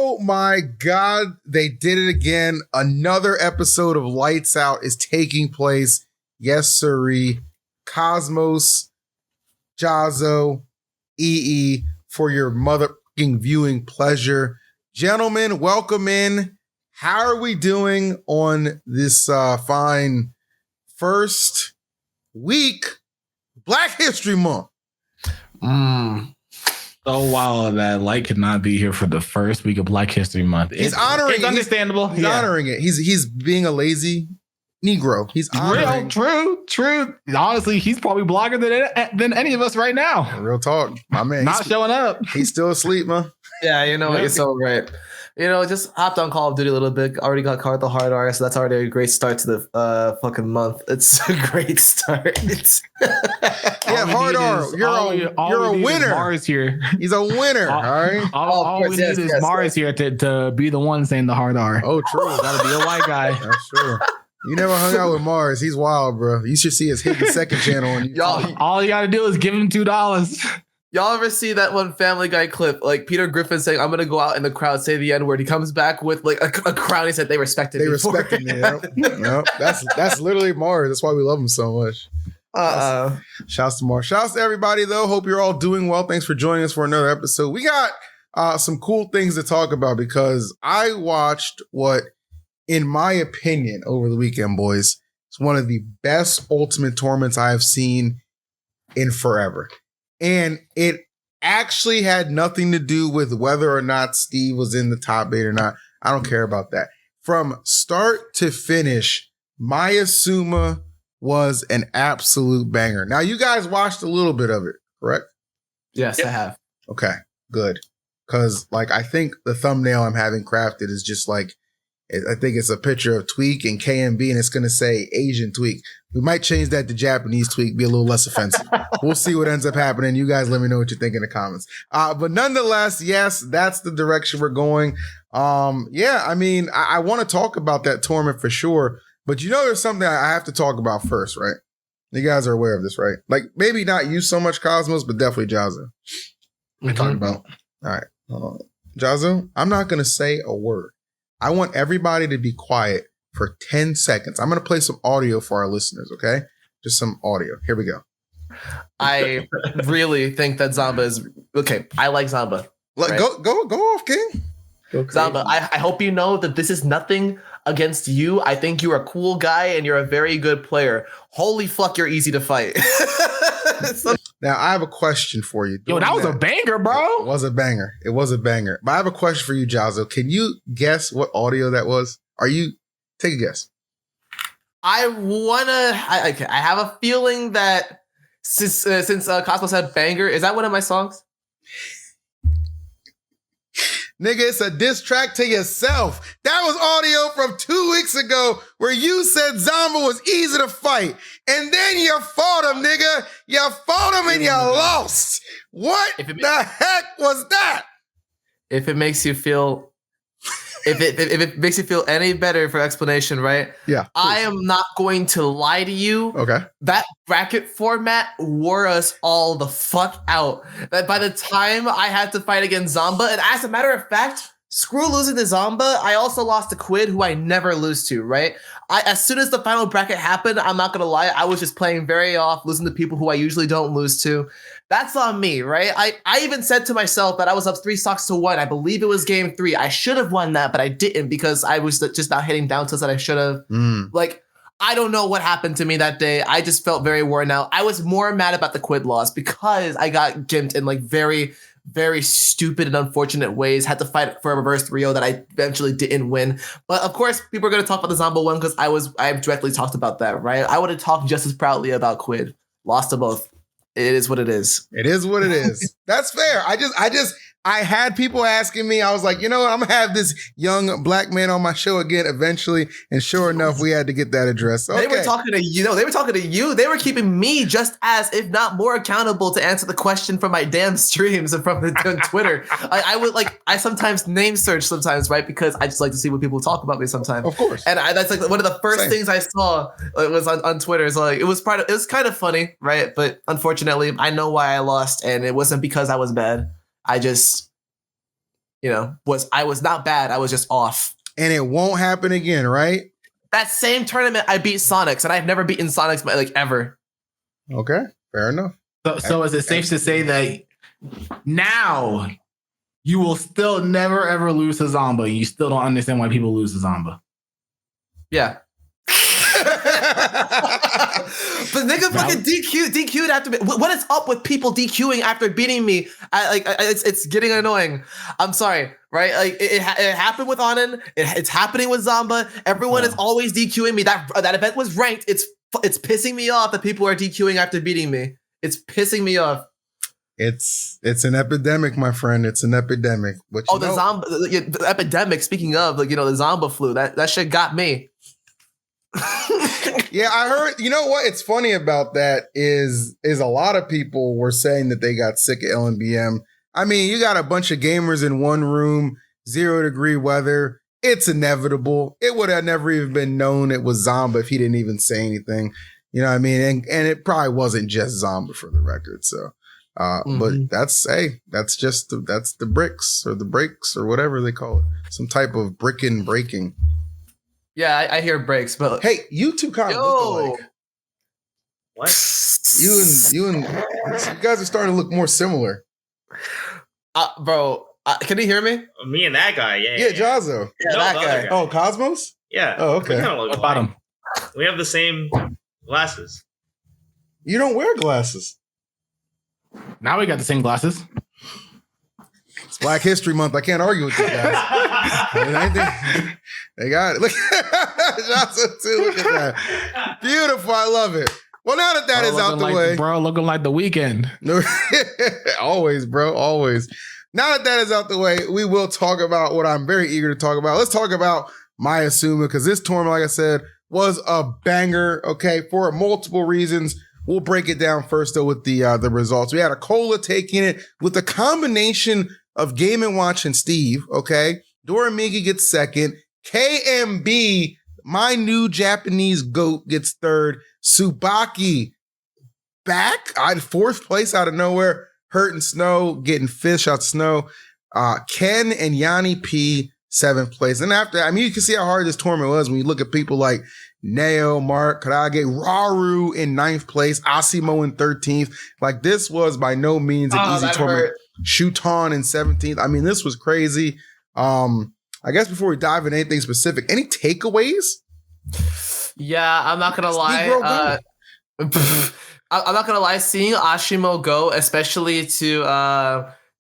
Oh my God, they did it again. Another episode of Lights Out is taking place. Yes, sirree. Cosmos, Jahzz0, EE for your motherfucking viewing pleasure. Gentlemen, welcome in. How are we doing on this fine first week, Black History Month? So wild that Light could not be here for the first week of Black History Month. He's honoring it. It's understandable. He's honoring it. He's being a lazy Negro. He's honoring. True. Honestly, he's probably blogger than any of us right now. Real talk. My man. Not showing up. He's still asleep, man. Yeah, you know what? You're so right. You know, just hopped on Call of Duty a little bit. Already got caught the hard R, so that's already a great start to the fucking month. It's a great start. Yeah, hard R. You're a winner. Mars here. He's a winner. All right. All we need is Mars here to be the one saying the hard R. Oh, true. Gotta be a white guy. That's true. You never hung out with Mars. He's wild, bro. You should see his hidden second channel on YouTube. All you gotta do is give him $2. Y'all ever see that one Family Guy clip? Like Peter Griffin saying, "I'm gonna go out in the crowd, say the N-word." He comes back with like a crowd. He said they respected me. They respected me. Yep. That's literally Mars. That's why we love him so much. Shouts to Mars. Shouts to everybody though. Hope you're all doing well. Thanks for joining us for another episode. We got some cool things to talk about because I watched what, in my opinion, over the weekend, boys, it's one of the best Ultimate tournaments I have seen in forever. And it actually had nothing to do with whether or not Steve was in the top 8 or not. I don't care about that. From start to finish, Maesuma was an absolute banger. Now, you guys watched a little bit of it, correct? Yes, yep. I have. Okay, good. Because, I think the thumbnail I'm having crafted is just I think it's a picture of Tweek and KMB, and it's going to say Asian Tweek. We might change that to Japanese Tweek, be a little less offensive. We'll see what ends up happening. You guys let me know what you think in the comments. But nonetheless, yes, that's the direction we're going. I want to talk about that tournament for sure. But there's something I have to talk about first, right? You guys are aware of this, right? Maybe not you so much, Cosmos, but definitely Jahzz0. We're talking about. All right. Jahzz0, I'm not going to say a word. I want everybody to be quiet for 10 seconds. I'm going to play some audio for our listeners, okay? Just some audio. Here we go. I really think that Zomba is... Okay, I like Zomba. Right? Go off, King. Zomba, I hope you know that this is nothing against you. I think you're a cool guy and you're a very good player. Holy fuck, you're easy to fight. Now, I have a question for you. Yo, that was a banger, bro. It was a banger. But I have a question for you, Jahzz0. Can you guess what audio that was? Take a guess. I have a feeling that since Cosmos had banger, is that one of my songs? Nigga, it's a diss track to yourself. That was audio from 2 weeks ago where you said Zomba was easy to fight. And then you fought him, nigga. You fought him and you lost. What the heck was that? If it makes you feel any better for explanation, right? Yeah. Please. I am not going to lie to you. Okay. That bracket format wore us all the fuck out. That by the time I had to fight against Zomba, and as a matter of fact, screw losing to Zomba, I also lost to Quid, who I never lose to, right? As soon as the final bracket happened, I'm not gonna lie, I was just playing very off, losing to people who I usually don't lose to. That's on me, right? I even said to myself that I was up 3 stocks to 1. I believe it was game 3. I should have won that, but I didn't because I was just not hitting down tilts that I should have. I don't know what happened to me that day. I just felt very worn out. I was more mad about the Quid loss because I got gimped in very, very stupid and unfortunate ways. Had to fight for a reverse Rio that I eventually didn't win. But of course, people are going to talk about the Zomba one because I directly talked about that, right? I would have talked just as proudly about Quid. Lost to both. It is what it is. It is what it is. That's fair. I had people asking me, I was like, you know what? I'm going to have this young black man on my show again eventually. And sure enough, we had to get that addressed. Okay. They were talking to you. They were keeping me just as, if not more accountable to answer the question from my damn streams and from Twitter. I sometimes name search sometimes, right? Because I just like to see what people talk about me sometimes. Of course. And that's one of the first things I saw was on Twitter. So it was kind of funny, right? But unfortunately, I know why I lost, and it wasn't because I was bad. I was not bad. I was just off. And it won't happen again, right? That same tournament, I beat Sonics, and I've never beaten Sonics like ever. Okay, fair enough. So is it safe to say that now you will still never ever lose to Zomba? You still don't understand why people lose to Zomba? Yeah. But nigga fucking DQ'd after me. What is up with people DQing after beating me? It's getting annoying. I'm sorry, right? Like it happened with Anin. It's happening with Zomba. Everyone is always DQing me. That event was ranked. It's pissing me off that people are DQing after beating me. It's pissing me off. It's an epidemic, my friend. It's an epidemic. The Zomba, the epidemic. Speaking of, the Zomba flu, that shit got me. Yeah, I heard. You know what? It's funny about that is a lot of people were saying that they got sick of LMBM. I mean, you got a bunch of gamers in one room, 0-degree weather. It's inevitable. It would have never even been known it was Zomba if he didn't even say anything. You know what I mean? And it probably wasn't just Zomba for the record. So, but that's the bricks or the breaks or whatever they call it. Some type of breaking. Yeah, I hear breaks, but hey, you two kind of look alike. What? You guys are starting to look more similar. Bro, can you hear me? Me and that guy, yeah. Yeah, Jahzz0. Yeah, that guy. Oh, Cosmos? Yeah. Oh, okay. We kind of look about him. We have the same glasses. You don't wear glasses. Now we got the same glasses. It's Black History Month. I can't argue with you guys. They got it. Look at Jahzz0 too. Look at that. Beautiful. I love it. Well, now that is out the way. Bro, looking like The Weeknd. Always, bro. Always. Now that is out the way, we will talk about what I'm very eager to talk about. Let's talk about Maesuma, because this tournament, like I said, was a banger, okay, for multiple reasons. We'll break it down first, though, with the results. We had Acola taking it with a combination of Game & Watch and Steve, okay? Doramigi gets second. KMB, my new Japanese GOAT, gets third. Tsubaki back. Fourth place out of nowhere. Hurt and Snow getting fifth. Shout out to Snow. Ken and Yanni P, seventh place. And after, I mean, you can see how hard this tournament was when you look at people like Neo, Mark, Karage, Raru in ninth place, Asimo in 13th. Like, this was by no means an easy tournament. Shuton in 17th. I mean, this was crazy. I guess before we dive into anything specific, any takeaways? Yeah, I'm not gonna lie. I'm not gonna lie. Seeing Ashimo go, especially to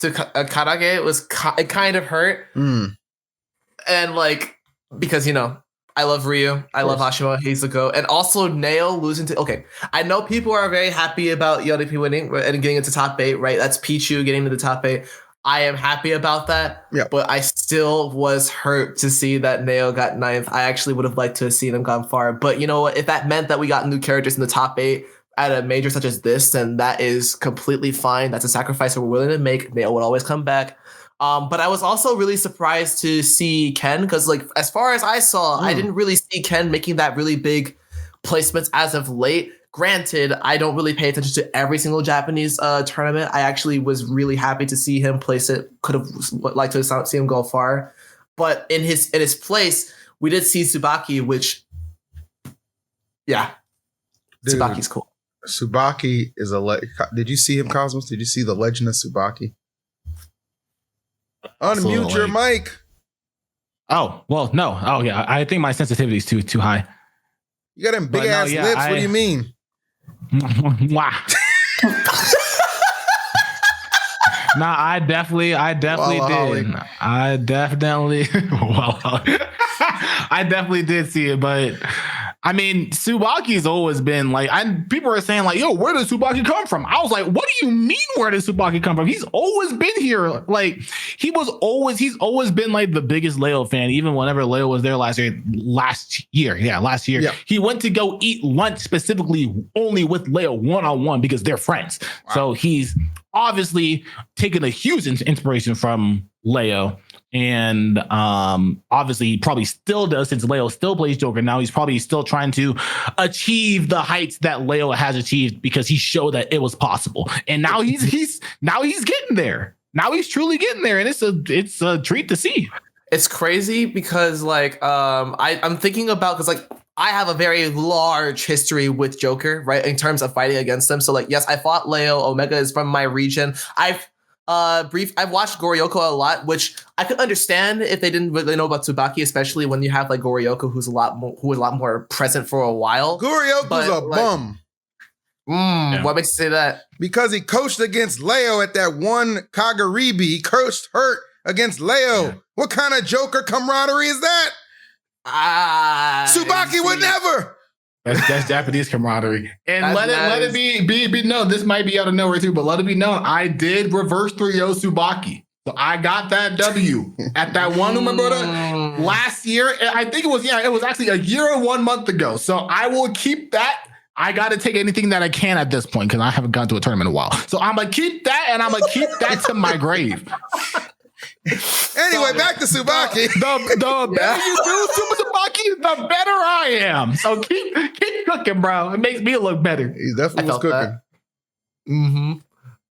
Karage, it kind of hurt. And like, because I love Ryu, I love Ashimo, he's the GOAT, and also Neo losing to. Okay, I know people are very happy about Yoripi winning and getting into top 8. Right, that's Pichu getting to the top 8. I am happy about that. Yeah, but I still was hurt to see that Neo got 9th. I actually would have liked to have seen him gone far. But you know what? If that meant that we got new characters in the top 8 at a major such as this, then that is completely fine. That's a sacrifice that we're willing to make. Neo would always come back. But I was also really surprised to see Ken, because like, as far as I saw, I didn't really see Ken making that really big placements as of late. Granted, I don't really pay attention to every single Japanese tournament. I actually was really happy to see him place it. Could have liked to see him go far. But in his place, we did see Tsubaki, which, yeah, dude, Tsubaki's cool. Tsubaki is did you see him, Cosmos? Did you see the legend of Tsubaki? Unmute your mic. Oh, well, no. Oh, yeah. I think my sensitivity is too high. You got them big ass lips. What do you mean? Wow. Nah, I definitely did. I definitely did see it, but I mean, Tsubaki's always been like, people are saying like, yo, where does Tsubaki come from? I was like, what do you mean, where does Tsubaki come from? He's always been here. Like, he's always been like the biggest Leo fan, even whenever Leo was there last year. Yeah. He went to go eat lunch specifically only with Leo one-on-one because they're friends. Wow. So he's obviously taken a huge inspiration from Leo. And obviously he probably still does, since Leo still plays Joker now. He's probably still trying to achieve the heights that Leo has achieved because he showed that it was possible. And now he's getting there. now he's truly getting there, and it's a treat to see. It's crazy because like I'm thinking about because like I have a very large history with Joker, right? In terms of fighting against them. So like yes, I fought Leo. Omega is from my region. I've watched Goryoko a lot, which I could understand if they didn't really know about Tsubaki, especially when you have like Goryoko who was a lot more present for a while. Goryoko's a bum. What makes you say that? Because he coached against Leo at that one Kagaribi. He coached Hurt against Leo. Yeah. What kind of Joker camaraderie is that? Tsubaki would never. That's Japanese camaraderie. And let it be known. This might be out of nowhere too, but let it be known. I did reverse 3-0 Tsubaki. So I got that W at that one Umebura last year. I think it was actually a year and 1 month ago. So I will keep that. I got to take anything that I can at this point because I haven't gone to a tournament in a while. So I'm going to keep that, and I'm going to keep that to my grave. Anyway, back to Tsubaki. The better you do, Super Tsubaki, the better I am. So keep cooking, bro. It makes me look better. He definitely was cooking.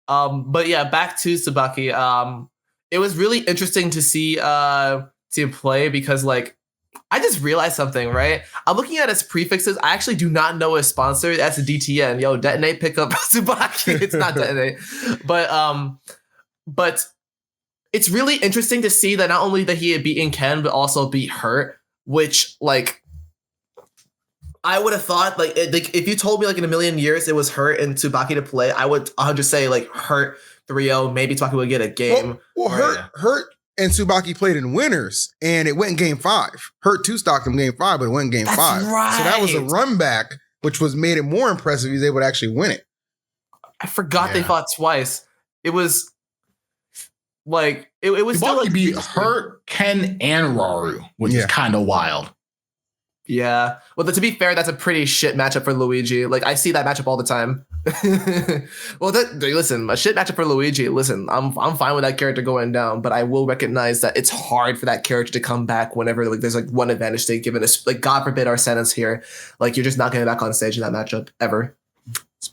But yeah, back to Tsubaki. It was really interesting to see to play because like I just realized something, right? I'm looking at his prefixes. I actually do not know his sponsor. That's a DTN. Yo, detonate, pick up Tsubaki. It's not detonate. But it's really interesting to see that not only that he had beaten Ken, but also beat Hurt, which like I would have thought like if you told me like in a million years it was Hurt and Tsubaki to play, I would 100 say like Hurt 3-0, maybe Tsubaki would get a game. Well, Hurt and Tsubaki played in winners, and it went in game 5. Hurt 2-stocked him game 5, but it went in game 5. Right. So that was a run back, which was made it more impressive. He was able to actually win it. I forgot they fought twice. It was like it was Tsubaki still like beat Hurt, Ken, and Raru, which is kind of wild. Yeah. Well, to be fair, that's a pretty shit matchup for Luigi. Like I see that matchup all the time. Well, listen, a shit matchup for Luigi. Listen, I'm fine with that character going down, but I will recognize that it's hard for that character to come back whenever like there's like one advantage they given us. Like God forbid our sentence here, like you're just not getting back on stage in that matchup ever.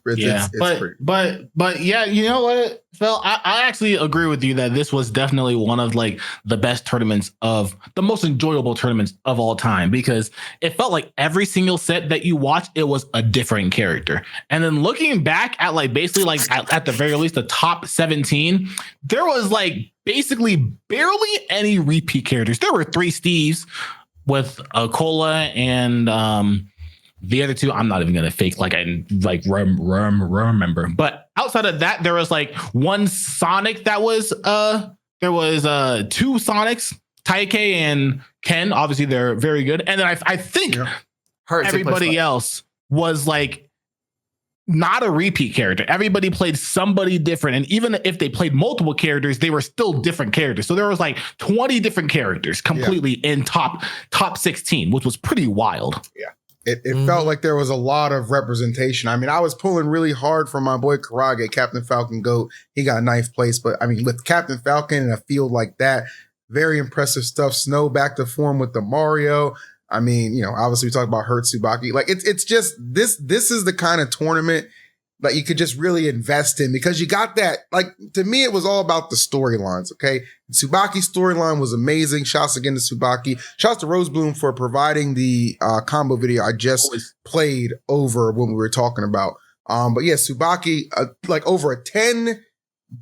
But yeah, you know what, Phil? I actually agree with you that this was definitely one of like the best tournaments of the most enjoyable tournaments of all time because it felt like every single set that you watched, it was a different character. And then looking back at like basically like at the very least the top 17, there was like basically barely any repeat characters. There were 3 Steves with Acola and the other 2, I'm not even gonna fake like I like remember. But outside of that, there was like 1 Sonic that was there was 2 Sonics, Taike and Ken. Obviously, they're very good. And then I think everybody else was like not a repeat character. Everybody played somebody different. And even if they played multiple characters, they were still different characters. So there was like 20 different characters completely in top 16, which was pretty wild. Yeah. It felt like there was a lot of representation. I mean, I was pulling really hard for my boy Karage, Captain Falcon GOAT. He got 9th place. But I mean, with Captain Falcon in a field like that, very impressive stuff. Snow back to form with the Mario. I mean, you know, obviously we talked about Hurt Tsubaki. Like it's just this is the kind of tournament that you could just really invest in because you got that. Like to me, it was all about the storylines. Okay. Tsubaki's storyline was amazing. Shouts again to Tsubaki. Shouts to Rosebloom for providing the combo video I just played over when we were talking about. But yeah, Tsubaki, like over a 10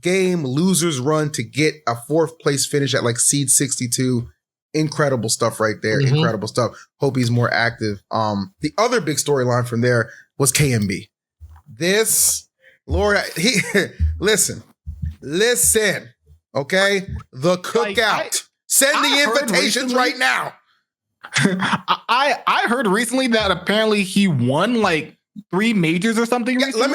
game losers run to get a 4th place finish at like seed 62. Incredible stuff right there. Incredible stuff. Hope he's more active. The other big storyline from there was KMB. This, Lord, listen, okay? The cookout. Send the invitations right now. I heard recently that apparently he won like 3 majors or something. Yeah, let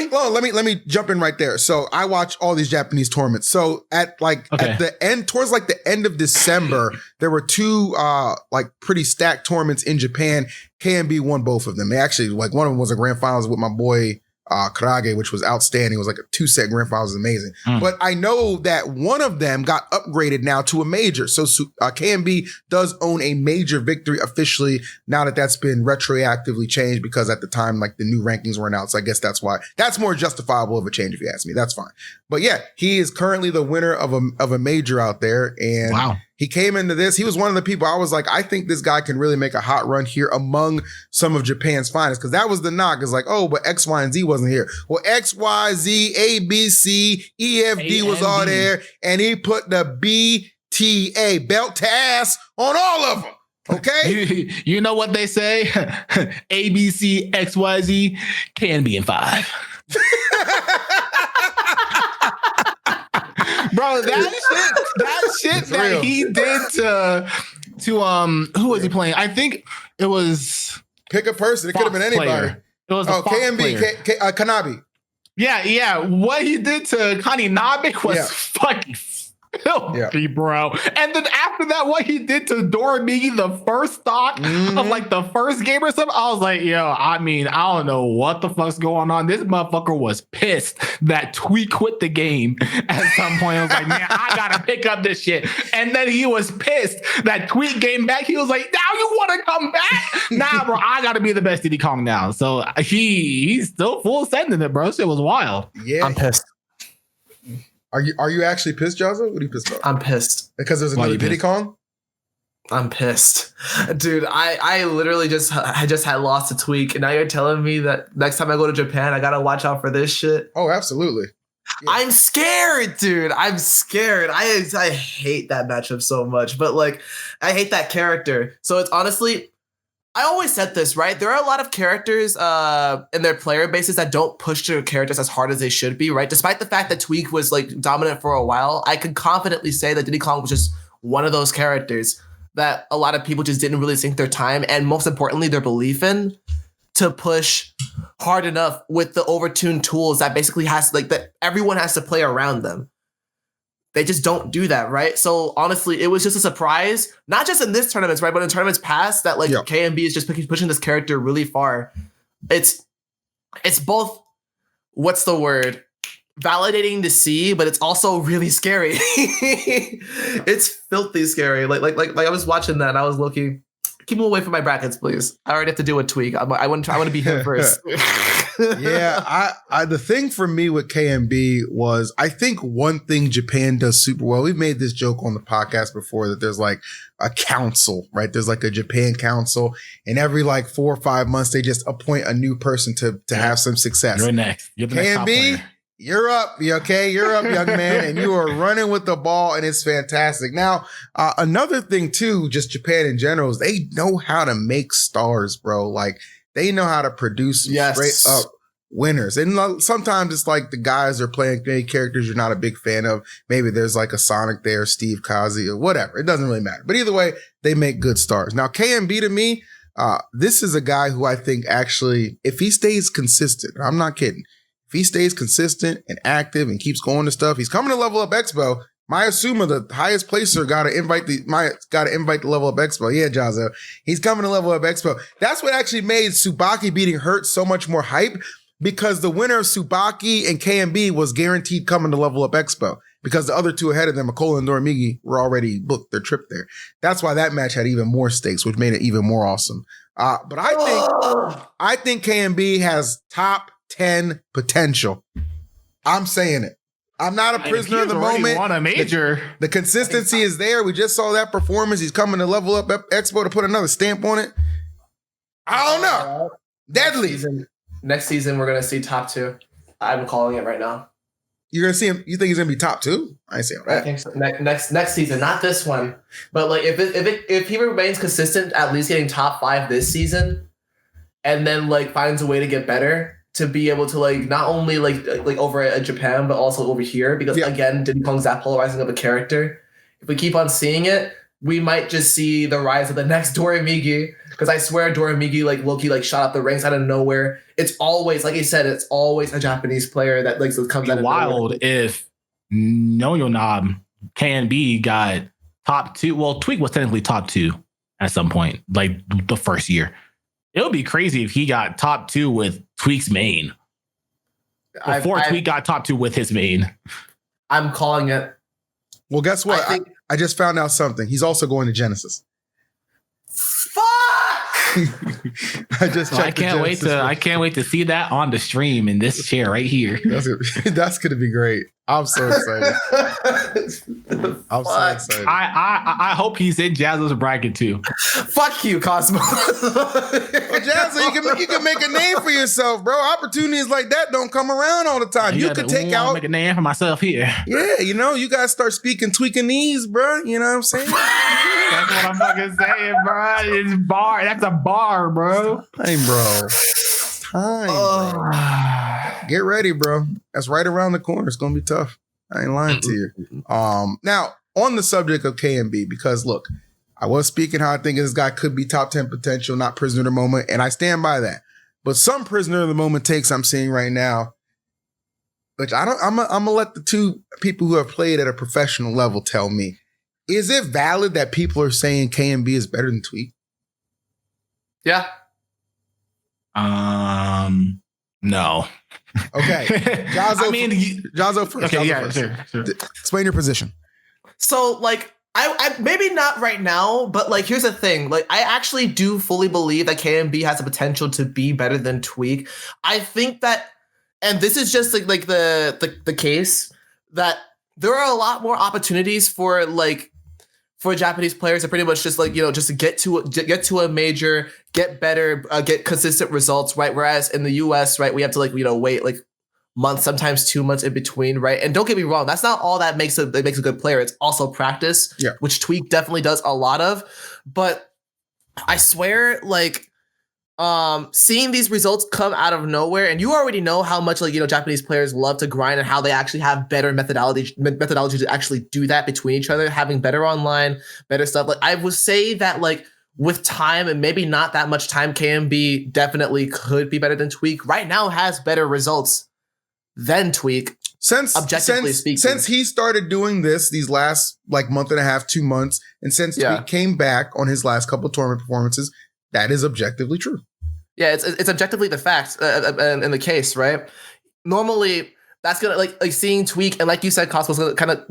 me jump in right there. So I watch all these Japanese tournaments. So at the end, towards like the end of December, there were 2 like pretty stacked tournaments in Japan. KMB won both of them. They actually like one of them was a grand finals with my boy Karage, which was outstanding. It was like a 2-set grand final. It was amazing. But I know that one of them got upgraded now to a major. So KMB does own a major victory officially now that that's been retroactively changed, because at the time, like, the new rankings weren't out. So I guess that's why. That's more justifiable of a change if you ask me. That's fine. But yeah, he is currently the winner of a major out there. And wow. He came into this. He was one of the people I was like, I think this guy can really make a hot run here among some of Japan's finest. Because that was the knock. It's like, oh, but X, Y, and Z wasn't here. Well, X, Y, Z, A, B, C, E, F, D was all there. And he put the BTA, belt to ass, on all of them. Okay? You know what they say? A, B, C, X, Y, Z can be in 5. Bro, that shit that he did to who was he playing? I think it was pick a person. It could have been anybody. Player. It was KMB, Kanabi. Yeah. What he did to Kaninabe was fucking filthy, bro. And then after that, what he did to Doramigi, the first stock of like the first game or something, I was like, yo, I mean, I don't know what the fuck's going on. This motherfucker was pissed that Tweek quit the game at some point. I was like, man, I gotta pick up this shit. And then he was pissed that Tweek came back. He was like, now you want to come back? Nah, bro, I gotta be the best Diddy Kong now. So he's still full sending it, bro. Shit was wild. Yeah, I'm pissed. Are you actually pissed, Jahzz0? What are you pissed about? I'm pissed. Because there's another Diddy Kong? I'm pissed. Dude, I literally just had lost to Tweek, and now you're telling me that next time I go to Japan, I gotta watch out for this shit? Oh, absolutely. Yeah. I'm scared, dude. I'm scared. I hate that matchup so much, but like, I hate that character. So it's honestly, I always said this, right? There are a lot of characters in their player bases that don't push their characters as hard as they should be, right? Despite the fact that Tweek was like dominant for a while, I could confidently say that Diddy Kong was just one of those characters that a lot of people just didn't really sink their time and, most importantly, their belief in to push hard enough with the overtuned tools that basically has like that everyone has to play around them. They just don't do that, right? So honestly, it was just a surprise, not just in this tournament, right, but in tournaments past that like KMB is just pushing this character really far. It's both, what's the word? Validating to see, but it's also really scary. It's filthy scary. Like I was watching that and I was looking, keep him away from my brackets, please. I already have to do a Tweek. I want to be him first. Yeah, I the thing for me with KMB was, I think one thing Japan does super well. We've made this joke on the podcast before that there's like a council, right? There's like a Japan council, and every like 4 or 5 months they just appoint a new person to have some success. You're next. You're the next top player. You're up. Okay. You're up, young man. And you are running with the ball, and it's fantastic. Now, another thing too, just Japan in general, is they know how to make stars, bro. Like, they know how to produce straight up winners. And sometimes it's like the guys are playing characters you're not a big fan of. Maybe there's like a Sonic there, Steve Kazi, or whatever. It doesn't really matter. But either way, they make good stars. Now, KMB to me, this is a guy who I think actually, if he stays consistent, I'm not kidding, if he stays consistent and active and keeps going to stuff, he's coming to Level Up Expo. Maesuma, the highest placer, got to invite the Level Up Expo. Yeah, Jahzz0. He's coming to Level Up Expo. That's what actually made Tsubaki beating Hurt so much more hype, because the winner of Tsubaki and KMB was guaranteed coming to Level Up Expo, because the other two ahead of them, Acola and Doramigi, were already booked their trip there. That's why that match had even more stakes, which made it even more awesome. But I think KMB has top 10 potential. I'm saying it. I'm not a prisoner of the moment. Won a major. The consistency is there. We just saw that performance. He's coming to Level Up Expo to put another stamp on it. I don't know. Deadly. Next season, we're going to see top 2. I'm calling it right now. You're going to see him? You think he's going to be top 2? I ain't saying that. I think so. Next season, not this one. But like if he remains consistent, at least getting top 5 this season, and then like finds a way to get better, to be able to like not only like over at Japan, but also over here, because again, Diddy Kong's that polarizing of a character. If we keep on seeing it, we might just see the rise of the next Doramigi. Because I swear Doramigi like low-key like shot up the ranks out of nowhere. It's always, like I said, it's always a Japanese player that like comes out of wild nowhere. If Noyonob KNB got top 2. Well, Tweek was technically top 2 at some point, like the first year. It would be crazy if he got top 2 with Tweek's main. before Tweek got top 2 with his main. I'm calling it. Well, guess what? I just found out something. He's also going to Genesis. Fuck! I just checked. I can't wait to see that on the stream in this chair right here. That's gonna be great. I'm so excited. I'm so excited. I hope he's in Jahzz's bracket too. Fuck you, Cosmos. Well, Jahzz, you can make a name for yourself, bro. Opportunities like that don't come around all the time. You could make a name for myself here. Yeah, you gotta start speaking Tweekanese, bro. You know what I'm saying? That's what I'm fucking saying, bro. It's bar. That's a bar, bro. Time, bro. Bro. Get ready, bro. That's right around the corner. It's gonna be tough. I ain't lying to you. Now, on the subject of KMB, because look, I was speaking how I think this guy could be top 10 potential, not prisoner of the moment, and I stand by that. But some prisoner of the moment takes I'm seeing right now, which I'm gonna let the two people who have played at a professional level tell me. Is it valid that people are saying KMB is better than Tweek? Yeah. No. Okay. Jahzzo first. Okay, Sure. Explain your position. So, like, I maybe not right now, but like, here's the thing. Like, I actually do fully believe that KMB has the potential to be better than Tweek. I think that, and this is just like the case, that there are a lot more opportunities for Japanese players to pretty much just just to get to a major, get better, get consistent results, right? Whereas in the US, right, we have to wait like months, sometimes 2 months in between, right? And don't get me wrong, that's not all that makes a good player. It's also practice, which Tweek definitely does a lot of. But I swear, seeing these results come out of nowhere, and you already know how much Japanese players love to grind and how they actually have better methodology to actually do that between each other, having better online, better stuff. Like, I would say that with time and maybe not that much time, KMB definitely could be better than Tweek. Right now has better results than Tweek. Objectively speaking. Since he started doing these last month and a half, 2 months, and since Tweek came back on his last couple of tournament performances, that is objectively true. Yeah, it's objectively the fact in the case, right? Normally, that's gonna like seeing Tweek, and like you said, Cosmos gonna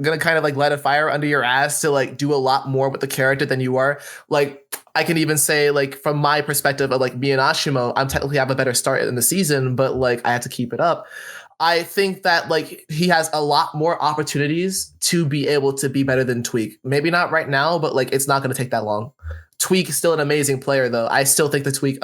light a fire under your ass to do a lot more with the character than you are. Like, I can even say, from my perspective of me and Ashimo, I'm technically have a better start in the season, but I have to keep it up. I think that he has a lot more opportunities to be able to be better than Tweek. Maybe not right now, but it's not gonna take that long. Tweek is still an amazing player, though. I still think that Tweek,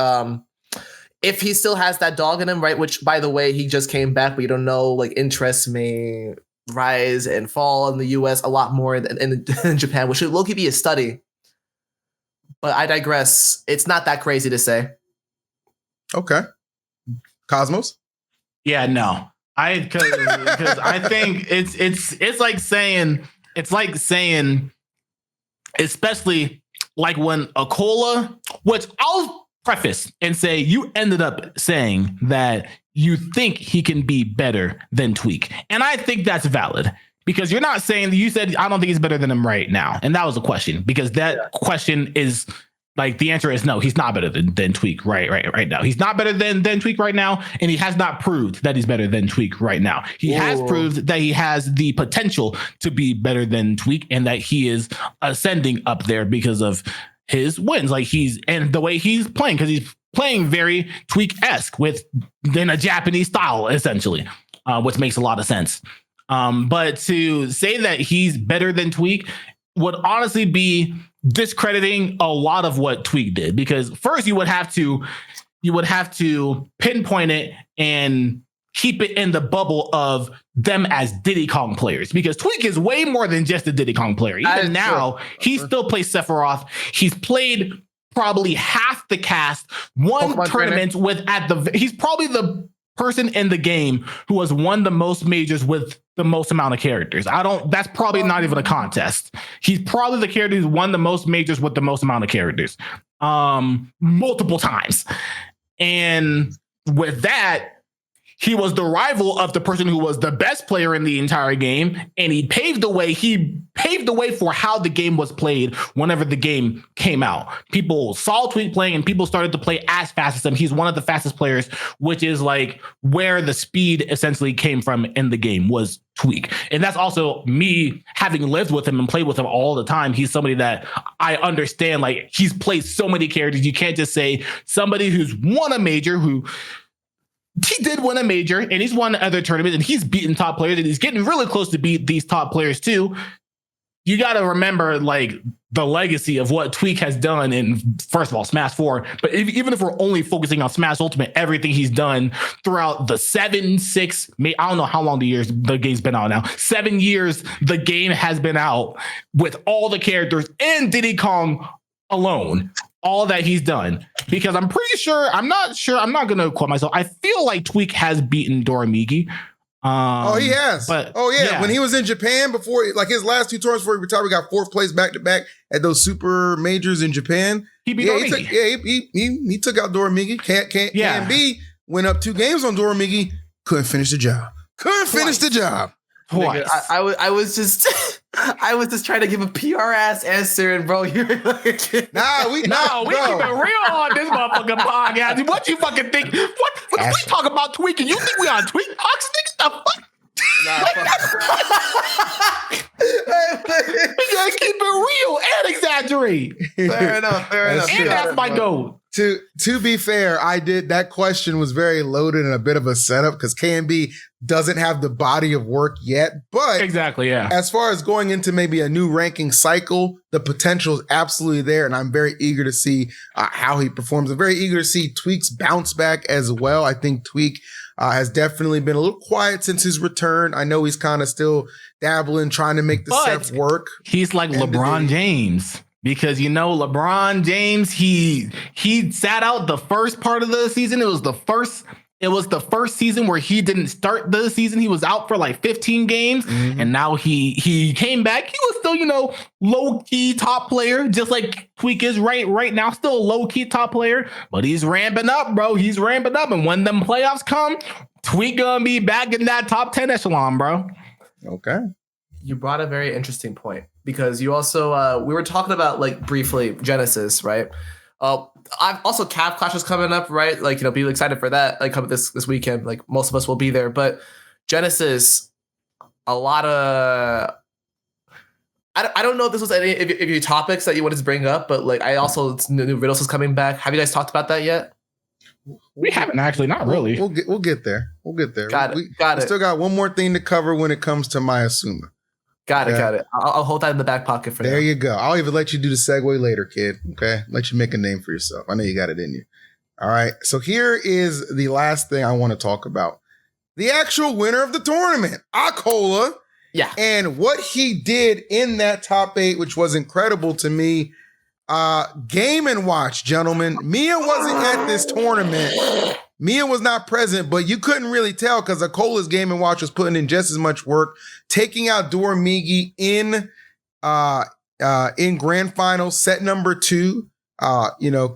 if he still has that dog in him, right, which, by the way, he just came back, but you don't know, interests may rise and fall in the US a lot more in Japan, which should low-key be a study. But I digress. It's not that crazy to say. Okay. Cosmos? Yeah, no. Because I think it's like saying, especially when Acola, which I'll preface and say you ended up saying that you think he can be better than Tweek. And I think that's valid, because you're not saying that. You said, I don't think he's better than him right now. And that was a question, because that question is the answer is no, he's not better than Tweek right now. He's not better than Tweek right now. And he has not proved that he's better than Tweek right now. He has proved that he has the potential to be better than Tweek, and that he is ascending up there because of his wins, and the way he's playing, because he's playing very Tweek-esque within a Japanese style, essentially, which makes a lot of sense. But to say that he's better than Tweek would honestly be discrediting a lot of what Tweek did, because first you would have to pinpoint it and keep it in the bubble of them as Diddy Kong players, because Tweek is way more than just a Diddy Kong player. Even now, he still plays Sephiroth. He's played probably half the cast, won Pokemon tournaments he's probably the person in the game who has won the most majors with the most amount of characters. That's probably not even a contest. He's probably the character who's won the most majors with the most amount of characters, multiple times. And with that, he was the rival of the person who was the best player in the entire game, and he paved the way. He paved the way for how the game was played whenever the game came out. People saw Tweek playing, and people started to play as fast as him. He's one of the fastest players, which is like where the speed essentially came from in the game was Tweek. And that's also me having lived with him and played with him all the time. He's somebody that I understand. Like, he's played so many characters. You can't just say somebody who's won a major, who he did win a major and he's won other tournaments and he's beaten top players and he's getting really close to beat these top players too. You got to remember like the legacy of what Tweek has done in, first of all, Smash 4. But even if we're only focusing on Smash Ultimate, everything he's done throughout the 7, 6, I don't know how long the game's been out now. 7 years the game has been out with all the characters and Diddy Kong alone. All that he's done, because I'm not going to quote myself. I feel like Tweek has beaten Doramigi. He has. But, when he was in Japan before, like his last 2 tournaments before he retired, we got 4th place back to back at those super majors in Japan. He beat Doramigi. He took out Doramigi. Can went up 2 games on Doramigi. Couldn't finish the job. Twice. I was just I was just trying to give a PR ass answer, and bro, you're like, we keep it real on this motherfucking podcast. What you fucking think? What we talk about tweaking? You think we on Tweek Ox? The fuck? We gotta keep it real and exaggerate. Fair enough. And that's my goal. To be fair, that question was very loaded and a bit of a setup because KMB doesn't have the body of work yet. But exactly, yeah. As far as going into maybe a new ranking cycle, the potential is absolutely there, and I'm very eager to see how he performs. I'm very eager to see Tweek's bounce back as well. I think Tweek has definitely been a little quiet since his return. I know he's kind of still dabbling, trying to make the stuff work. He's like LeBron James. Because, LeBron James, he sat out the first part of the season. It was the first season where he didn't start the season. He was out for like 15 games. Mm-hmm. And now he came back. He was still, low-key top player, just like Tweek is right now, still a low-key top player. But he's ramping up, bro. He's ramping up. And when them playoffs come, Tweek gonna be back in that top 10 echelon, bro. Okay. You brought a very interesting point. Because you also, we were talking about like briefly Genesis, right? I've also Cav Clash is coming up, right? Like, be excited for that. Like, coming this weekend. Like, most of us will be there. But Genesis, a lot of, I don't know if this was any of your topics that you wanted to bring up, but like, new Riddles is coming back. Have you guys talked about that yet? We haven't actually, not really. We'll get there. Got it. We still got one more thing to cover when it comes to Maesuma. Got it. I'll hold that in the back pocket for now. There you go. I'll even let you do the segue later, kid. Okay? Let you make a name for yourself. I know you got it in you. All right. So here is the last thing I want to talk about. The actual winner of the tournament, Acola. Yeah. And what he did in that top 8, which was incredible to me. Game & Watch, gentlemen. Mia wasn't at this tournament. Mia was not present, but you couldn't really tell because Acola's Game & Watch was putting in just as much work, taking out Doramigi in grand finals, set number 2.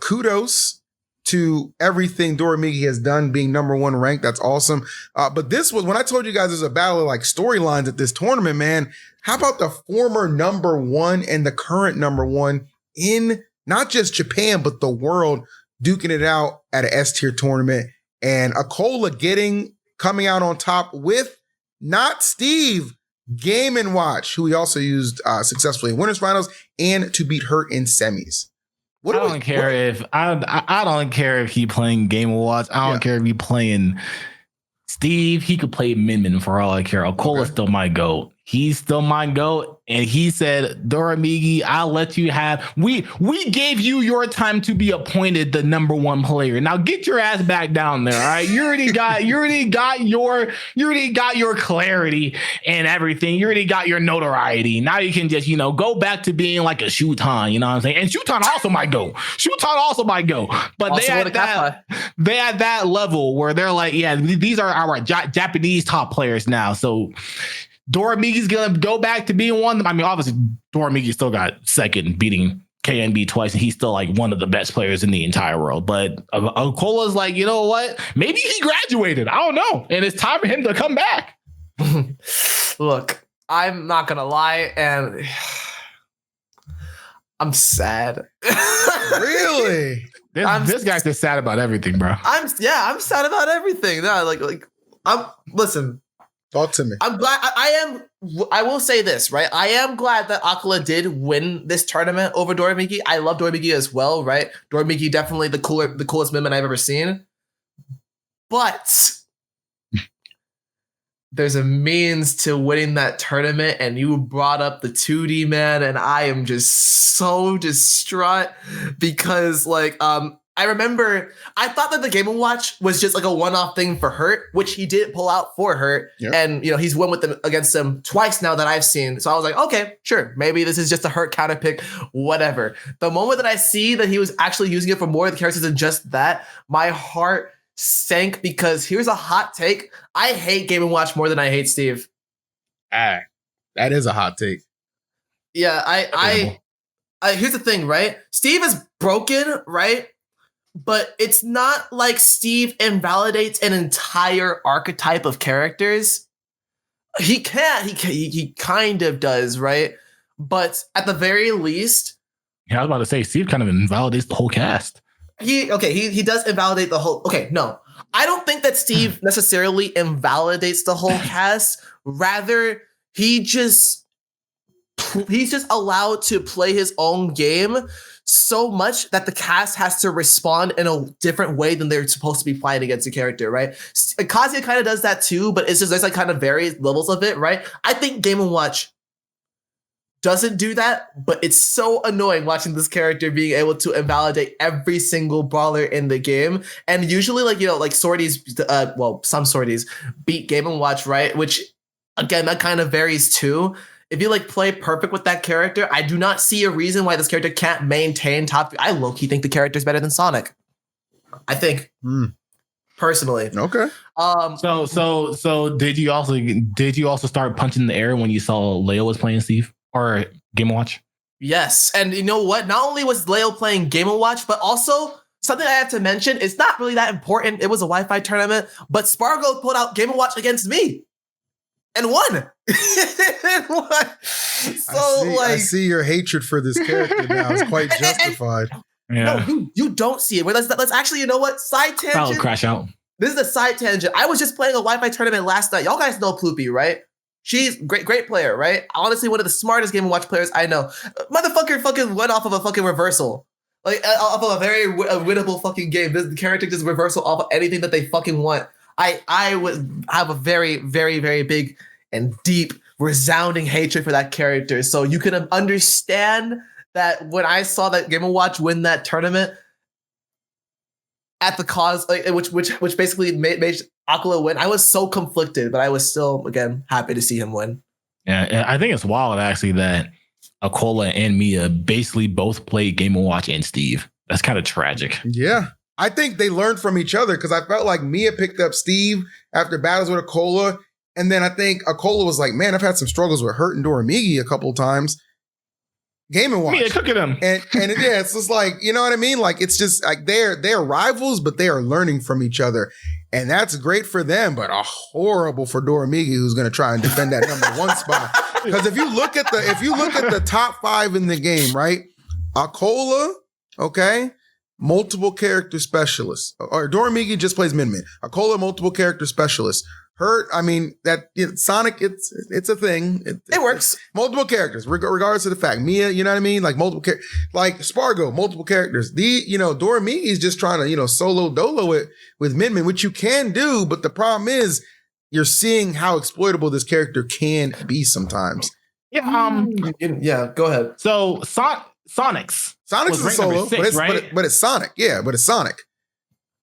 Kudos to everything Doramigi has done, being number 1 ranked. That's awesome. But this was, when I told you guys there's a battle of like storylines at this tournament, man, how about the former number 1 and the current number 1 in not just Japan, but the world, duking it out at an S-tier tournament, and Acola coming out on top with not Steve, Game & Watch, who he also used successfully in winners finals and to beat Hurt in semis. I don't care if he playing Game & Watch. I don't care if he playing Steve. He could play Min for all I care. Acola still my GOAT. He's still my GOAT. And he said, Doramigi, I'll let you have. We gave you your time to be appointed the number 1 player. Now get your ass back down there. All right. You already got your clarity and everything. You already got your notoriety. Now you can just, go back to being like a Shuton. You know what I'm saying? And Shuton also might go. But also they at that level where they're like, yeah, these are our Japanese top players now. So Doramigi's gonna go back to being one. I mean, obviously, Doramigi still got second, beating KNB twice, and he's still like one of the best players in the entire world. But Acola's like, you know what? Maybe he graduated. I don't know. And it's time for him to come back. Look, I'm not going to lie, and I'm sad. Really? This guy's just sad about everything, bro. I'm sad about everything. No, listen. Talk to me. I'm glad. I will say this, right? I am glad that Acola did win this tournament over Doramigi. I love Doramigi as well, right? Doramigi definitely the coolest minion I've ever seen. But there's a means to winning that tournament, and you brought up the 2D, man, and I am just so distraught because I remember I thought that the Game & Watch was just like a one-off thing for Hurt, which he did pull out for Hurt. Yep. And he's won with them against them twice now that I've seen. So I was like, okay, sure, maybe this is just a Hurt counter pick, whatever. The moment that I see that he was actually using it for more of the characters than just that, my heart sank because here's a hot take. I hate Game & Watch more than I hate Steve. That is a hot take. Yeah, I here's the thing, right? Steve is broken, right? But it's not like Steve invalidates an entire archetype of characters. He kind of does, right? But at the very least, I was about to say Steve kind of invalidates the whole cast. He does invalidate the whole. Okay, no, I don't think that Steve necessarily invalidates the whole cast. Rather, he's just allowed to play his own game so much that the cast has to respond in a different way than they're supposed to be playing against a character, right? Kazuya kind of does that too, but it's just there's kind of various levels of it, right? I think Game & Watch doesn't do that, but it's so annoying watching this character being able to invalidate every single brawler in the game. And usually, sorties, some sorties beat Game & Watch, right? Which, again, that kind of varies too. If you play perfect with that character, I do not see a reason why this character can't maintain top. I low-key think the character is better than Sonic. I think personally. Okay. So did you also start punching the air when you saw Leo was playing Steve or Game & Watch? Yes, and you know what? Not only was Leo playing Game & Watch, but also something I have to mention. It's not really that important. It was a Wi-Fi tournament, but Spargo pulled out Game & Watch against me. And won. I see your hatred for this character now is quite justified. Yeah. No, you don't see it. Let's actually, you know what? Side tangent. I'll crash out. This is a side tangent. I was just playing a Wi-Fi tournament last night. Y'all guys know Ploopy, right? She's great player, right? Honestly, one of the smartest Game & Watch players I know. Motherfucker fucking went off of a fucking reversal. Off of a very winnable fucking game. This character just reversal off of anything that they fucking want. I would have a very, very, very big and deep, resounding hatred for that character. So you can understand that when I saw that Game & Watch win that tournament at the cause, which basically made Acola win, I was so conflicted, but I was still, again, happy to see him win. Yeah, I think it's wild, actually, that Acola and Mia basically both played Game & Watch and Steve. That's kind of tragic. Yeah. I think they learned from each other because I felt like Mia picked up Steve after battles with Acola. And then I think Acola was like, man, I've had some struggles with Hurt and Doramigi a couple of times. Game & Watch. Mia cooking them. And it's just like, you know what I mean? Like, it's just like they're rivals, but they are learning from each other. And that's great for them, but horrible for Doramigi, who's going to try and defend that number one spot. Because if you look at the top 5 in the game, right? Acola, okay, multiple character specialist. Or Doramigi just plays Min. Acola, multiple character specialist. Hurt, I mean, Sonic, it's a thing. It works. Multiple characters, regardless of the fact. Mia, you know what I mean? Like multiple characters. Like Spargo, multiple characters. Doramigi is just trying to, solo dolo it with Min, which you can do, but the problem is you're seeing how exploitable this character can be sometimes. Yeah. Yeah, go ahead. So Sonic's a solo, 6, but it's Sonic. Yeah, but it's Sonic.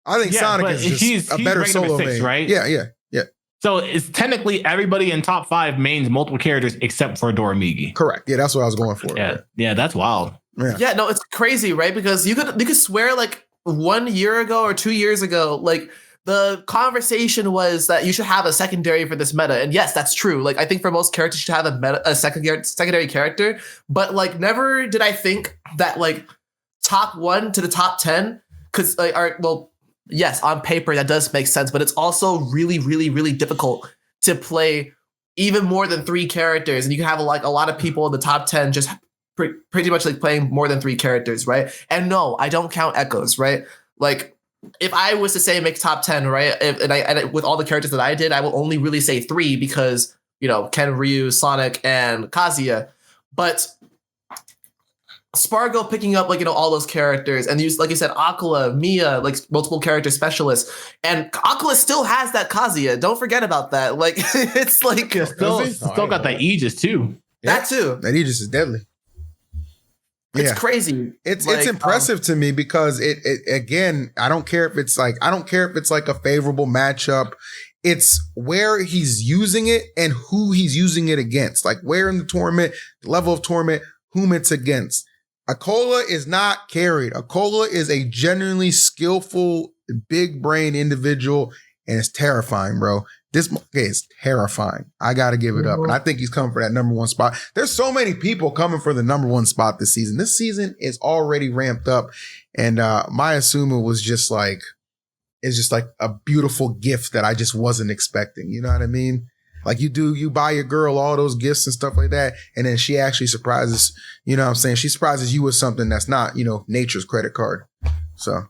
I think Sonic is just a better solo 6, main. Right? Yeah. So it's technically everybody in top 5 mains multiple characters except for Doramigi. Correct. Yeah, that's what I was going for. Yeah, that's wild. Yeah, no, it's crazy, right? Because you could swear 1 year ago or 2 years ago, the conversation was that you should have a secondary for this meta. And yes, that's true. Like, I think for most characters, you should have a secondary character. But like, never did I think that like top 1 to the top 10, because like, yes, on paper that does make sense, but it's also really, really, really difficult to play even more than 3 characters, and you can have like a lot of people in the top 10 just pretty much like playing more than 3 characters, right? And no, I don't count echoes, right? Like, if I was to say make top 10, right, and with all the characters that I did, I will only really say 3 because, you know, Ken, Ryu, Sonic, and Kazuya. But Spargo picking up, like, you know, all those characters, and use, like you said, Acola, Mia, like multiple character specialists, and Acola still has that Kazuya. Don't forget about that. Like, it's like still got that Aegis too. That too. That Aegis is deadly. It's crazy. It's impressive to me because it again, I don't care if it's like a favorable matchup. It's where he's using it and who he's using it against. Like where in the tournament, the level of tournament, whom it's against. Acola is not carried. Acola is a genuinely skillful, big brain individual, and it's terrifying, bro. This is terrifying. I got to give it up. And I think he's coming for that number 1 spot. There's so many people coming for the number 1 spot this season. This season is already ramped up. And Maesuma was just like, it's just like a beautiful gift that I just wasn't expecting. You know what I mean? Like you buy your girl all those gifts and stuff like that. And then she actually surprises, you know what I'm saying? She surprises you with something that's not, you know, nature's credit card. So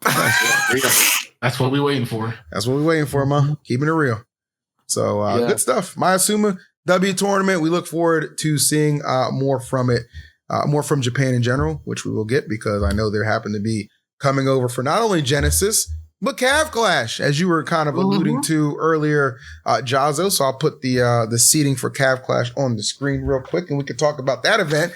that's what we're waiting for. That's what we're waiting for, man. Keeping it real. So good stuff. Maesuma W tournament. We look forward to seeing more from it, more from Japan in general, which we will get because I know there happen to be coming over for not only Genesis, but Cav Clash, as you were kind of alluding to earlier, Jahzzo. So I'll put the seating for Cav Clash on the screen real quick, and we can talk about that event,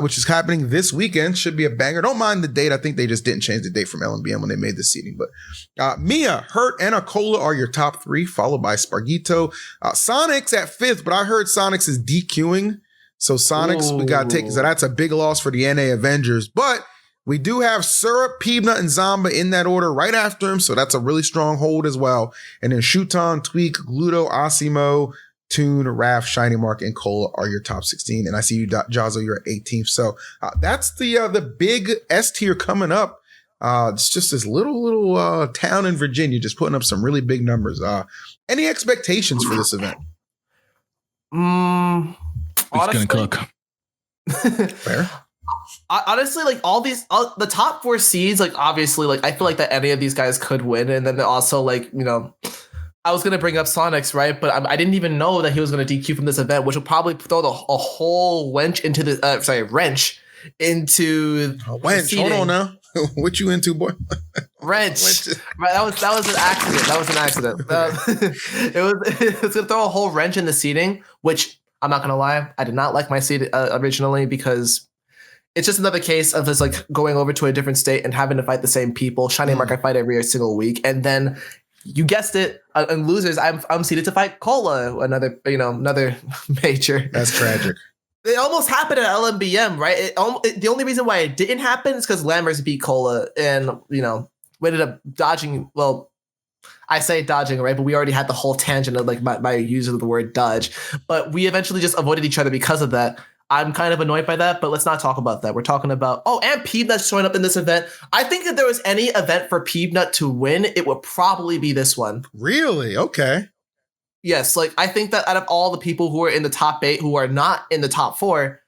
which is happening this weekend. Should be a banger. Don't mind the date. I think they just didn't change the date from LMBM when they made the seating. But Mia, Hurt, and Acola are your top 3, followed by Spargito. Sonics at 5th, but I heard Sonics is DQing. So Sonics, we got to take, so that's a big loss for the NA Avengers. But we do have Syrup, Peabnut, and Zomba in that order right after him, so that's a really strong hold as well. And then Shuton, Tweek, Gluto, Asimo, Toon, Raph, Shiny Mark, and Cola are your top 16. And I see you, Jahzzo, you're at 18th. So that's the big S tier coming up. It's just this little town in Virginia just putting up some really big numbers. Any expectations for this event? It's gonna cook. Fair. Honestly, like all these, the top 4 seeds, like obviously, like I feel like that any of these guys could win, and then also like, you know, I was gonna bring up Sonics, right? But I didn't even know that he was gonna DQ from this event, which will probably throw a whole wrench into the wrench into wench. Hold on now, what you into, boy? Wrench. Right, that was an accident. That was an accident. It was gonna throw a whole wrench in the seating, which I'm not gonna lie, I did not like my seed originally because it's just another case of us like going over to a different state and having to fight the same people. Shiny Mark I fight every single week, and then you guessed it, and losers I'm seeded to fight Cola, another major. That's tragic. It almost happened at LMBM, right? The only reason why it didn't happen is because Lammers beat Cola, and you know we ended up dodging. Well, I say dodging, right? But we already had the whole tangent of like my use of the word dodge, but we eventually just avoided each other because of that. I'm kind of annoyed by that, but let's not talk about that. We're talking about, and Peabnut's showing up in this event. I think if there was any event for Peabnut to win, it would probably be this one. Really? Okay. Yes, like I think that out of all the people who are in the top 8 who are not in the top 4,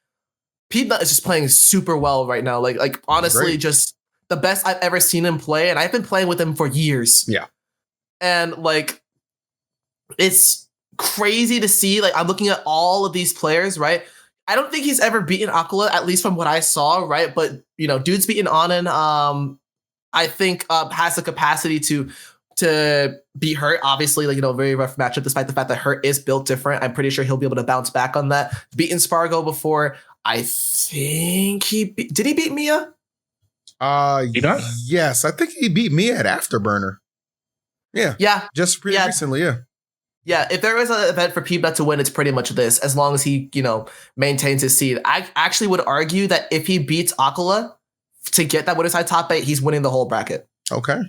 Peabnut is just playing super well right now. Like honestly, just the best I've ever seen him play, and I've been playing with him for years. Yeah. And like, it's crazy to see. Like I'm looking at all of these players, right? I don't think he's ever beaten Acola, at least from what I saw, right? But, you know, dude's beaten Anan. I think has the capacity to beat Hurt. Obviously, like, you know, very rough matchup, despite the fact that Hurt is built different. I'm pretty sure he'll be able to bounce back on that. Beaten Spargo before. I think did he beat Mia? Yes, I think he beat Mia at Afterburner. Yeah. Yeah. Just pretty recently, yeah. Yeah, if there is an event for Peabnut to win, it's pretty much this, as long as he, you know, maintains his seed. I actually would argue that if he beats Acola to get that winner's side top 8, he's winning the whole bracket. Okay.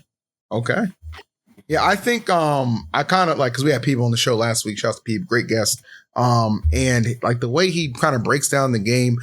Yeah, I think I kind of like because we had people on the show last week. Shout out to Peep, great guest. And like the way he kind of breaks down the game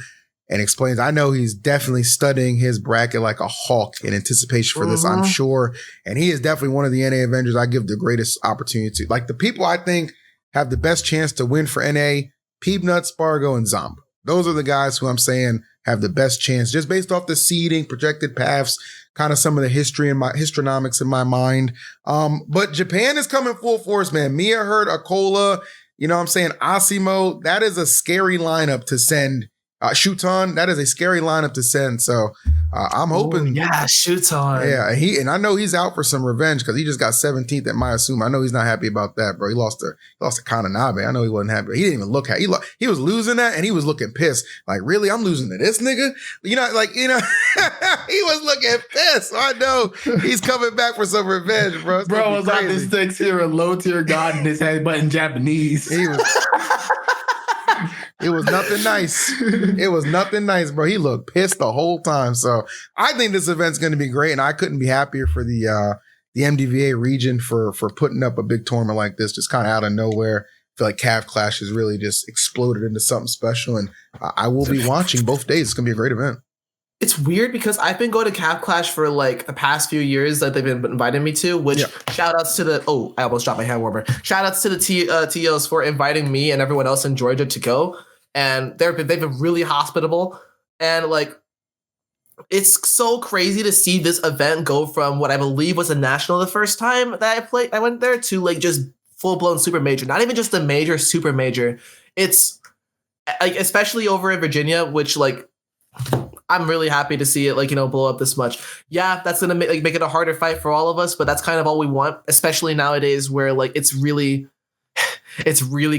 and explains, I know he's definitely studying his bracket like a hawk in anticipation for this, I'm sure. And he is definitely one of the NA Avengers I give the greatest opportunity to. Like the people I think have the best chance to win for NA, Peabnut, Spargo, and Zomba. Those are the guys who I'm saying have the best chance just based off the seeding, projected paths, kind of some of the history and my histronomics in my mind. But Japan is coming full force, man. Mia Hurt, Acola, you know what I'm saying? Asimo, that is a scary lineup to send. Shuton, that is a scary lineup to send. So I'm hoping. Ooh, yeah, Shuton. Yeah, and I know he's out for some revenge because he just got 17th at Maesuma. I know he's not happy about that, bro. He lost to Kananabe. I know he wasn't happy. He didn't even look happy. He was losing that and he was looking pissed. Like, really? I'm losing to this nigga? You know, he was looking pissed. So I know he's coming back for some revenge, bro. Bro was on this 6-tier and low-tier god in his head, but in Japanese. It was nothing nice. It was nothing nice, bro. He looked pissed the whole time. So I think this event's going to be great, and I couldn't be happier for the MDVA region for putting up a big tournament like this, just kind of out of nowhere. I feel like Cav Clash has really just exploded into something special, and I will be watching both days. It's going to be a great event. It's weird because I've been going to Cav Clash for like the past few years that they've been inviting me to, which shout outs to the, I almost dropped my hand warmer. Shout outs to the TOs for inviting me and everyone else in Georgia to go. And they've been really hospitable. And like, it's so crazy to see this event go from what I believe was a national the first time that I went there to like just full blown super major, not even just a major, super major. It's like, especially over in Virginia, which like, I'm really happy to see it like, blow up this much. Yeah, that's going to make it a harder fight for all of us, but that's kind of all we want, especially nowadays where like it's really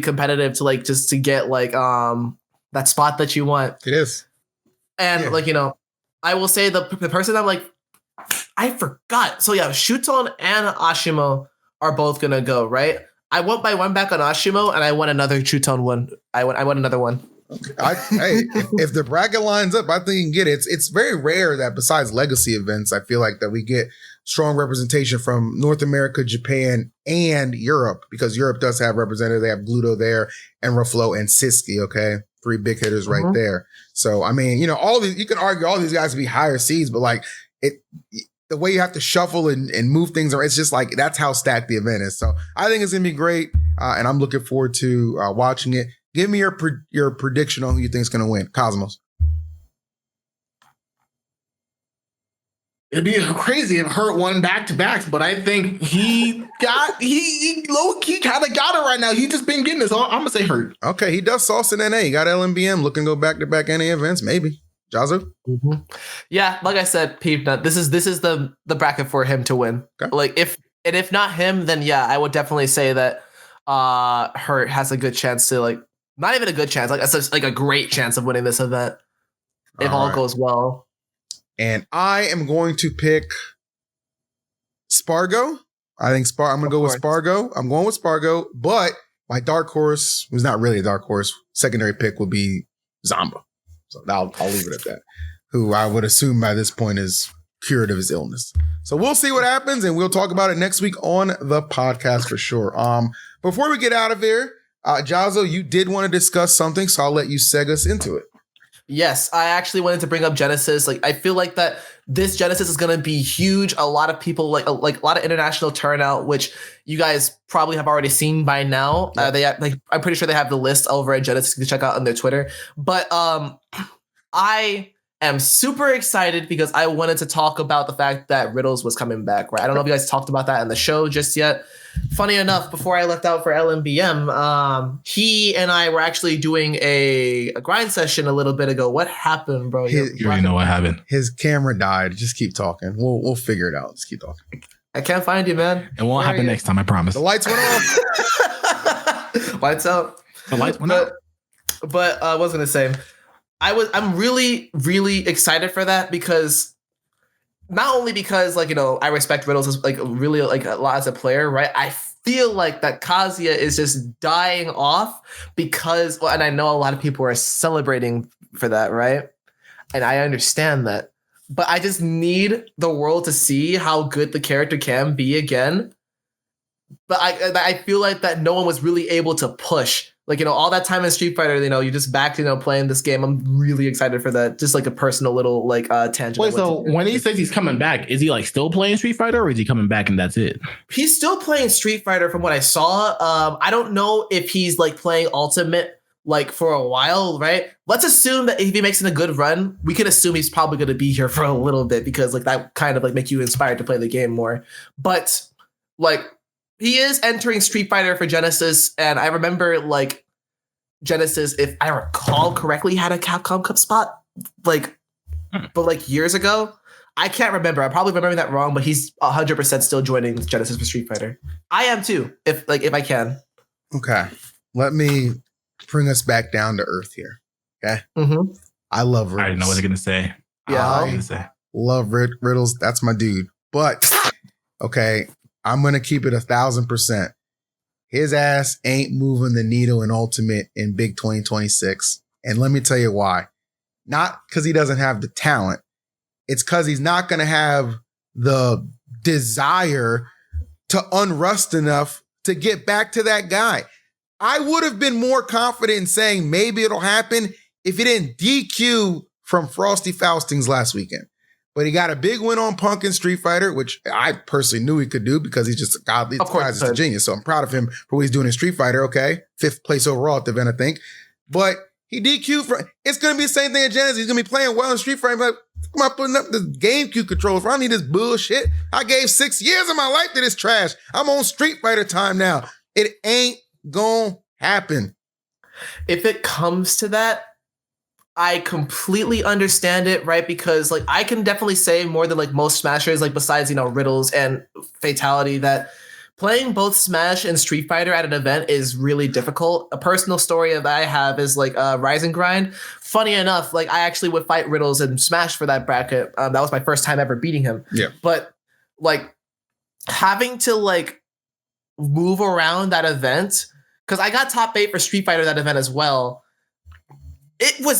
competitive to like just to get like that spot that you want. It is. And like, I will say the person I'm like, I forgot. So yeah, Shuton and Ashimo are both going to go, right? I went by one back on Ashimo and I won another Shuton one. I won another one. Hey, if the bracket lines up, I think you can get it. It's very rare that besides legacy events, I feel like that we get strong representation from North America, Japan, and Europe, because Europe does have representatives. They have Gluto there, and Ruffalo and Siski, okay? 3 big hitters right there. So, I mean, all these, you can argue all these guys to be higher seeds, but like the way you have to shuffle and move things around, it's just like, that's how stacked the event is. So I think it's going to be great. And I'm looking forward to watching it. Give me your prediction on who you think is going to win. Cosmos. It'd be crazy if Hurt won back-to-backs, but I think he low-key kind of got it right now. He just been getting this. I'm going to say Hurt. Okay, he does sauce in NA. He got LMBM, looking to go back-to-back NA events, maybe. Jahzz0? Mm-hmm. Yeah, like I said, Peabnut, this is the bracket for him to win. Okay. Like if not him, then yeah, I would definitely say that Hurt has a good chance to like, not even a good chance, like a great chance of winning this event if all goes well. And I am going to pick Spargo. I think I'm going to go with Spargo. I'm going with Spargo, but my dark horse was not really a dark horse. Secondary pick would be Zomba. So I'll leave it at that. Who I would assume by this point is cured of his illness. So we'll see what happens, and we'll talk about it next week on the podcast for sure. Before we get out of here, Jahzz0, you did want to discuss something, so I'll let you seg us into it. Yes, I actually wanted to bring up Genesis. Like, I feel like that this Genesis is going to be huge. A lot of people, like a lot of international turnout, which you guys probably have already seen by now. Yeah. I'm pretty sure they have the list over at Genesis. You can check out on their Twitter. But I am super excited because I wanted to talk about the fact that Riddles was coming back. Right? I don't know if you guys talked about that in the show just yet. Funny enough, before I left out for LMBM, he and I were actually doing a grind session a little bit ago. What happened, bro? You already know what happened. His camera died. Just keep talking. We'll figure it out. Just keep talking. I can't find you, man. It won't happen next time, I promise. The lights went off. Lights out. The lights went out. But I was gonna say, I'm really, really excited for that because not only because I respect Riddles as really a lot as a player, right? I feel like that Kazuya is just dying off because, and I know a lot of people are celebrating for that, right? And I understand that, but I just need the world to see how good the character can be again but I feel like that no one was really able to push. Like, you know, all that time in Street Fighter, you know, you just back to, you know, playing this game. I'm really excited for that. Just like a personal little like tangent. Wait, so when he says he's coming back, is he like still playing Street Fighter, or is he coming back and that's it? He's still playing Street Fighter from what I saw. I don't know if he's like playing Ultimate like for a while, right? Let's assume that if he makes it a good run, we can assume he's probably going to be here for a little bit, because like that kind of like make you inspired to play the game more. But like, he is entering Street Fighter for Genesis, and I remember like Genesis, if I recall correctly, had a Capcom Cup spot like, but like years ago. I can't remember. I'm probably remembering that wrong, but he's 100% still joining Genesis for Street Fighter. I am too, if I can. Okay, let me bring us back down to earth here. Okay, I love Riddles. I didn't know what they're gonna say. Yeah, love Riddles. That's my dude. But okay. I'm going to keep it 1,000%. His ass ain't moving the needle in Ultimate in Big 2026. And let me tell you why. Not because he doesn't have the talent. It's because he's not going to have the desire to unrust enough to get back to that guy. I would have been more confident in saying maybe it'll happen if he didn't DQ from Frosty Faustings last weekend. But he got a big win on Punk in Street Fighter, which I personally knew he could do because he's just a godly. Of course, he's a genius. So I'm proud of him for what he's doing in Street Fighter. Okay, 5th place overall at the event, I think. But he DQ'd for. It's going to be the same thing at Genesis. He's going to be playing well in Street Fighter. Like, am I putting up the GameCube controls? I don't need this bullshit. I gave 6 years of my life to this trash. I'm on Street Fighter time now. It ain't gonna happen. If it comes to that, I completely understand it, right? Because like I can definitely say more than like most Smashers, like besides, you know, Riddles and Fatality, that playing both Smash and Street Fighter at an event is really difficult. A personal story that I have is like Rise and Grind. Funny enough, like I actually would fight Riddles and Smash for that bracket. That was my first time ever beating him. Yeah. But like having to like move around that event, because I got top 8 for Street Fighter that event as well.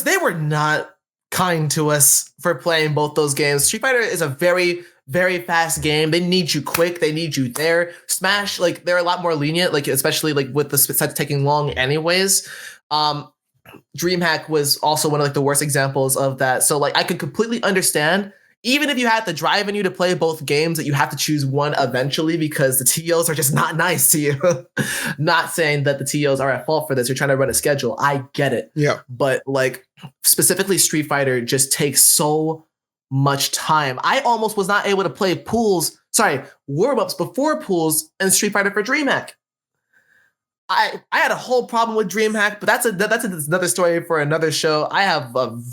They were not kind to us for playing both those games. Street Fighter is a very, very fast game. They need you quick. They need you there. Smash, like they're a lot more lenient, like especially like with the sets taking long anyways. DreamHack was also one of like the worst examples of that. So like I could completely understand, even if you had the drive in you to play both games, that you have to choose one eventually because the TOs are just not nice to you. Not saying that the TOs are at fault for this. You're trying to run a schedule. I get it. Yeah. But like specifically Street Fighter just takes so much time. I almost was not able to play warm-ups before pools in Street Fighter for DreamHack. I had a whole problem with DreamHack, but that's another story for another show. I'm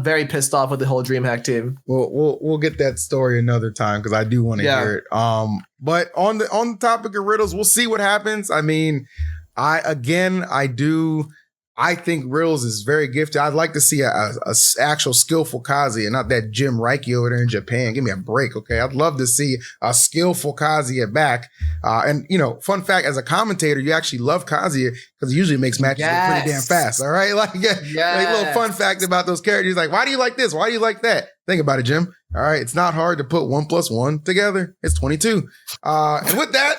very pissed off with the whole DreamHack team. We'll get that story another time because I do want to hear it. But on the topic of Riddles, we'll see what happens. I mean, I think Riddles is very gifted. I'd like to see a actual skillful Kazuya, not that Jim Reiki over there in Japan. Give me a break, okay? I'd love to see a skillful Kazuya back. And, you know, fun fact, as a commentator, you actually love Kazuya because he usually makes matches look pretty damn fast, all right? Like, like a little fun fact about those characters. Like, why do you like this? Why do you like that? Think about it, Jim. All right, it's not hard to put 1 + 1 together. It's 22. And with that,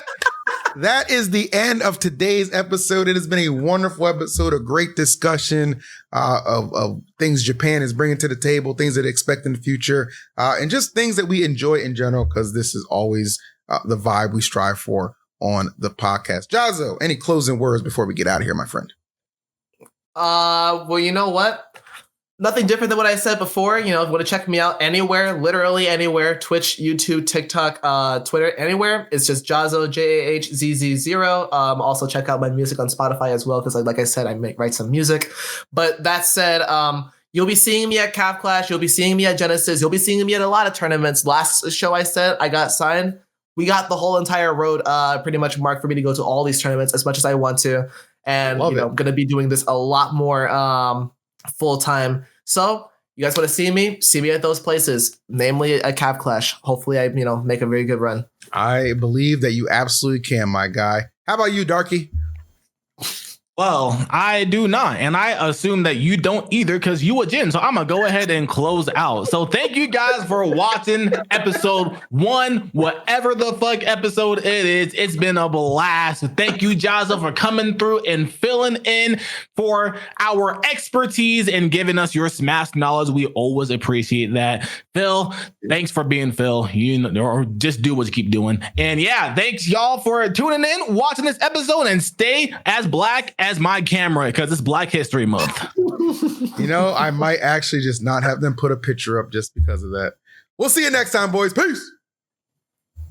that is the end of today's episode. It has been a wonderful episode, a great discussion of things Japan is bringing to the table, things that they expect in the future, and just things that we enjoy in general, because this is always the vibe we strive for on the podcast. Jahzz0, any closing words before we get out of here, my friend? Well, you know what? Nothing different than what I said before. You know, if you want to check me out anywhere, literally anywhere, Twitch, YouTube, TikTok, Twitter, anywhere, it's just Jahzz0, Jahzz0. Also check out my music on Spotify as well, because like I said, I write some music. But that said, you'll be seeing me at Cav Clash. You'll be seeing me at Genesis. You'll be seeing me at a lot of tournaments. Last show I said I got signed. We got the whole entire road pretty much marked for me to go to all these tournaments as much as I want to. And, I'm going to be doing this a lot more full time. So you guys want to see me at those places, namely at Cav Clash. Hopefully I, make a very good run. I believe that you absolutely can, my guy. How about you, Darky? Well, I do not. And I assume that you don't either because you a Jin. So I'm going to go ahead and close out. So thank you guys for watching episode 1, whatever the fuck episode it is. It's been a blast. Thank you, Jahzz0, for coming through and filling in for our expertise and giving us your Smash knowledge. We always appreciate that. Phil, thanks for being Phil. You know, or just do what you keep doing. And yeah, thanks y'all for tuning in, watching this episode, and stay as black as my camera because it's Black History Month. You know, I might actually just not have them put a picture up just because of that. We'll see you next time, boys. Peace.